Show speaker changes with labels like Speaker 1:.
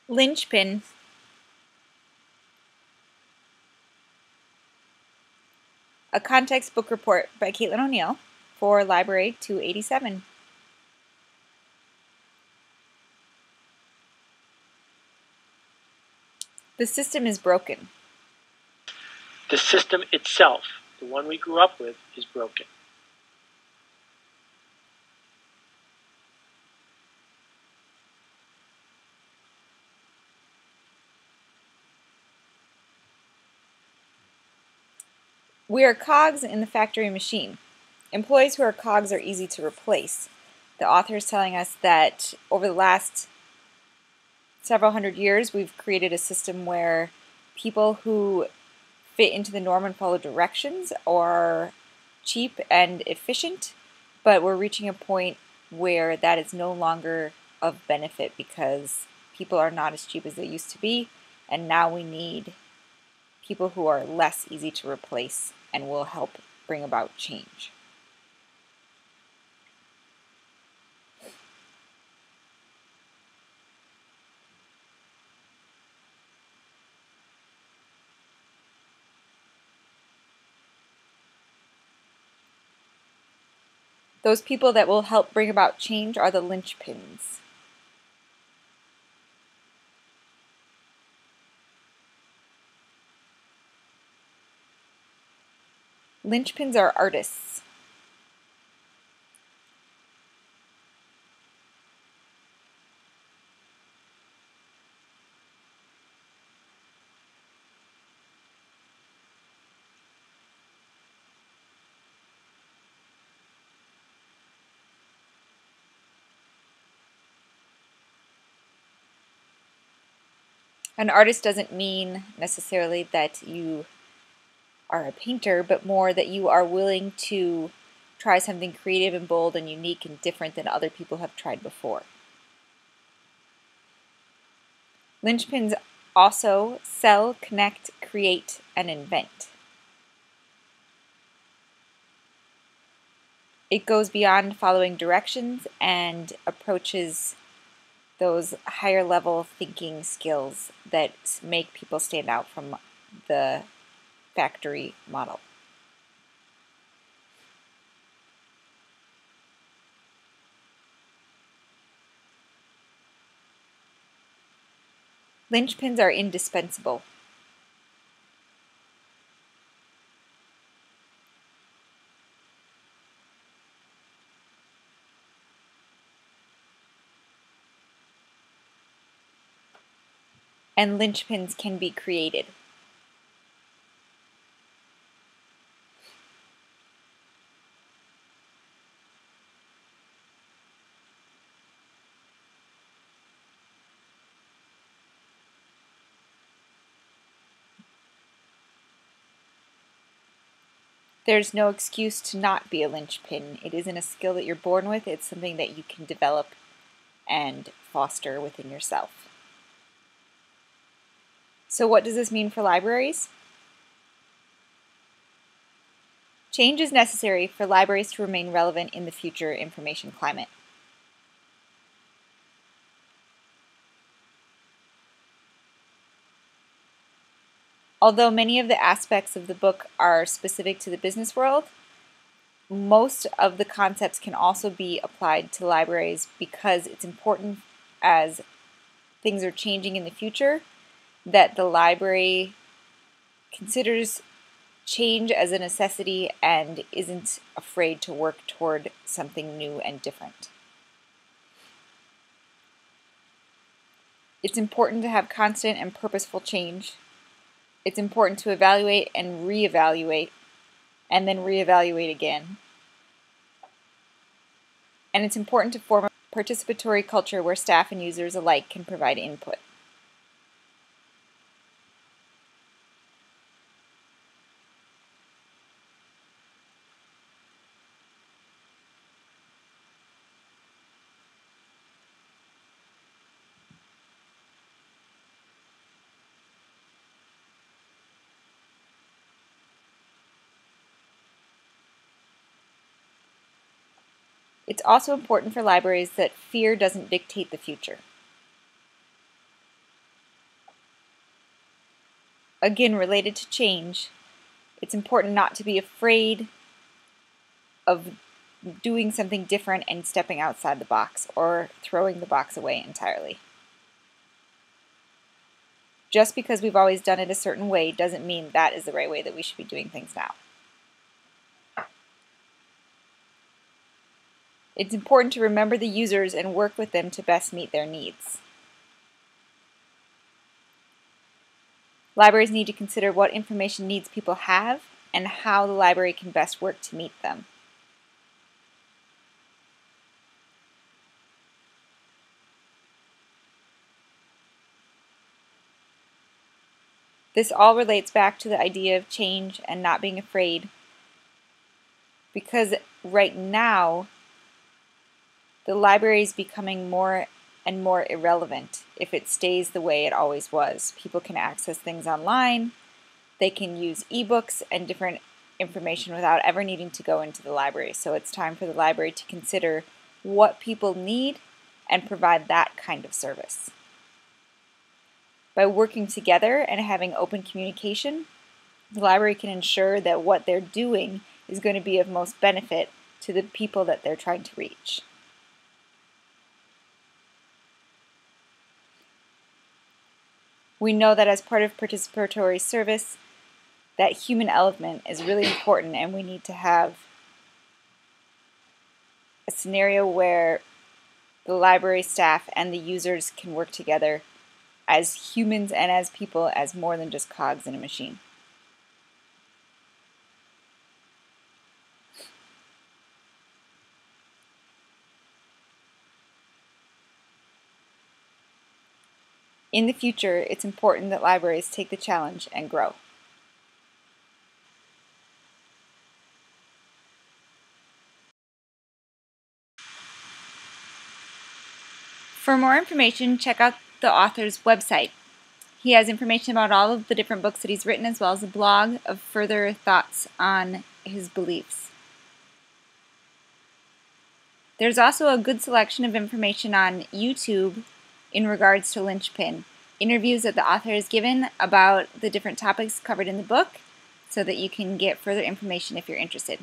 Speaker 1: Linchpin, a context book report by Caitlin O'Neill for Library 287. The system is broken.
Speaker 2: The system itself, the one we grew up with, is broken.
Speaker 1: We are cogs in the factory machine. Employees who are cogs are easy to replace. The author is telling us that over the last several hundred years, we've created a system where people who fit into the norm and follow directions are cheap and efficient, but we're reaching a point where that is no longer of benefit because people are not as cheap as they used to be, and now we need people who are less easy to replace and will help bring about change. Those people that will help bring about change are the linchpins. Linchpins are artists. An artist doesn't mean necessarily that you are a painter, but more that you are willing to try something creative and bold and unique and different than other people have tried before. Linchpins also sell, connect, create, and invent. It goes beyond following directions and approaches those higher level thinking skills that make people stand out from the factory model. Linchpins are indispensable. And linchpins can be created. There's no excuse to not be a linchpin. It isn't a skill that you're born with, it's something that you can develop and foster within yourself. So what does this mean for libraries? Change is necessary for libraries to remain relevant in the future information climate. Although many of the aspects of the book are specific to the business world, most of the concepts can also be applied to libraries because it's important as things are changing in the future that the library considers change as a necessity and isn't afraid to work toward something new and different. It's important to have constant and purposeful change. It's important to evaluate and reevaluate, and then reevaluate again. And it's important to form a participatory culture where staff and users alike can provide input. It's also important for libraries that fear doesn't dictate the future. again, related to change, it's important not to be afraid of doing something different and stepping outside the box or throwing the box away entirely. Just because we've always done it a certain way doesn't mean that is the right way that we should be doing things now. It's important to remember the users and work with them to best meet their needs. Libraries need to consider what information needs people have and how the library can best work to meet them. This all relates back to the idea of change and not being afraid, because right now the library is becoming more and more irrelevant if it stays the way it always was. People can access things online, they can use ebooks and different information without ever needing to go into the library. So it's time for the library to consider what people need and provide that kind of service. By working together and having open communication, the library can ensure that what they're doing is going to be of most benefit to the people that they're trying to reach. We know that as part of participatory service, that human element is really important, and we need to have a scenario where the library staff and the users can work together as humans and as people, as more than just cogs in a machine. In the future, it's important that libraries take the challenge and grow. For more information, check out the author's website. He has information about all of the different books that he's written, as well as a blog of further thoughts on his beliefs. There's also a good selection of information on YouTube in regards to Linchpin, interviews that the author has given about the different topics covered in the book, so that you can get further information if you're interested.